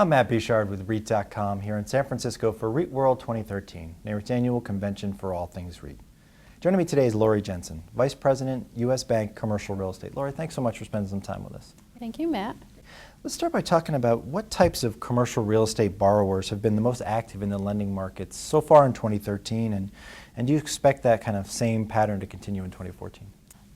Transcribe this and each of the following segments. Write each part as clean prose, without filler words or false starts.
I'm Matt Bouchard with REIT.com here in San Francisco for REITWorld 2013, NAREIT's annual convention for all things REIT. Joining me today is Lori Jensen, Vice President, U.S. Bank Commercial Real Estate. Lori, thanks so much for spending some time with us. Thank you, Matt. Let's start by talking about what types of commercial real estate borrowers have been the most active in the lending markets so far in 2013, and do you expect that kind of same pattern to continue in 2014?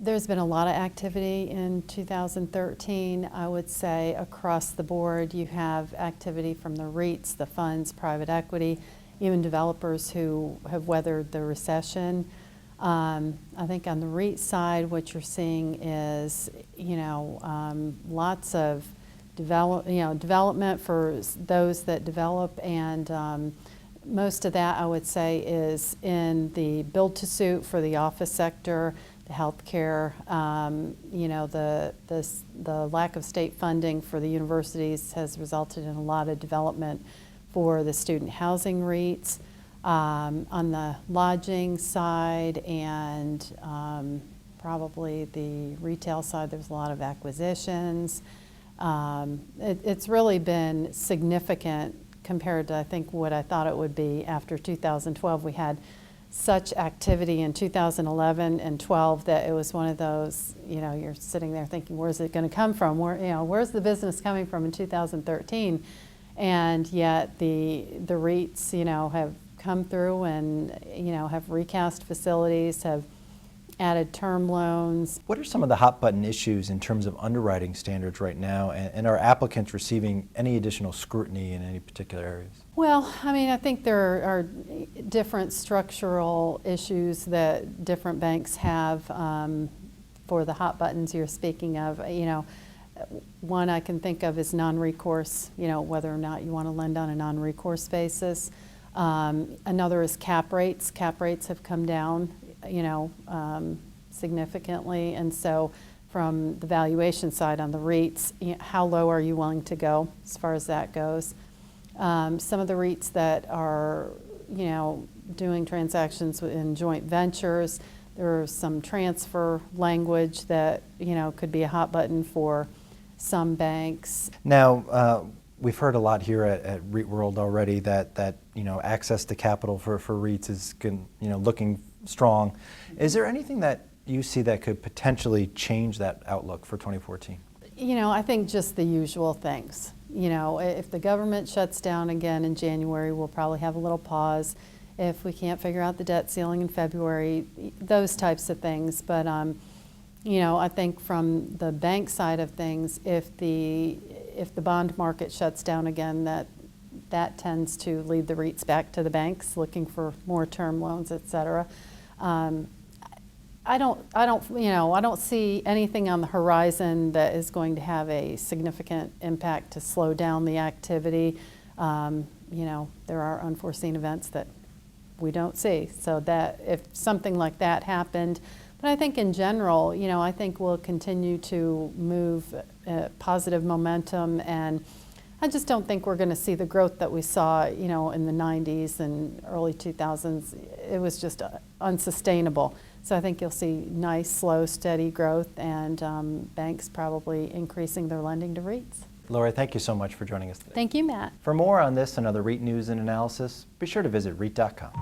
There's been a lot of activity in 2013. I would say across the board you have activity from the REITs, the funds, private equity, even developers who have weathered the recession. I think on the REIT side what you're seeing is lots of development for those that develop, and most of that I would say is in the build-to-suit for the office sector, the healthcare, the lack of state funding for the universities has resulted in a lot of development for the student housing REITs. On the lodging side and probably the retail side, there's a lot of acquisitions. It's really been significant compared to, I think, what I thought it would be after 2012. We had such activity in 2011 and 12 that it was one of those, you're sitting there thinking, where's it going to come from? Where's the business coming from in 2013? And yet the REITs, have come through and, have recast facilities, have added term loans. What are some of the hot button issues in terms of underwriting standards right now, and are applicants receiving any additional scrutiny in any particular areas? Well, I think there are different structural issues that different banks have for the hot buttons you're speaking of. One I can think of is non-recourse, whether or not you want to lend on a non-recourse basis. Another is cap rates. Cap rates have come down, significantly, and so from the valuation side on the REITs, how low are you willing to go as far as that goes? Some of the REITs that are, doing transactions in joint ventures, there's some transfer language that, could be a hot button for some banks. Now, we've heard a lot here at REITWorld already that access to capital for REITs is looking strong. Is there anything that you see that could potentially change that outlook for 2014? I think just the usual things. If the government shuts down again in January, we'll probably have a little pause. If we can't figure out the debt ceiling in February, those types of things. But I think from the bank side of things, if the bond market shuts down again, that tends to lead the REITs back to the banks looking for more term loans, et cetera. I don't see anything on the horizon that is going to have a significant impact to slow down the activity. There are unforeseen events that we don't see, so that if something like that happened. But I think in general, I think we'll continue to move positive momentum, and I just don't think we're going to see the growth that we saw, in the 90s and early 2000s. It was just unsustainable. So I think you'll see nice, slow, steady growth, and banks probably increasing their lending to REITs. Lori, thank you so much for joining us today. Thank you, Matt. For more on this and other REIT news and analysis, be sure to visit REIT.com.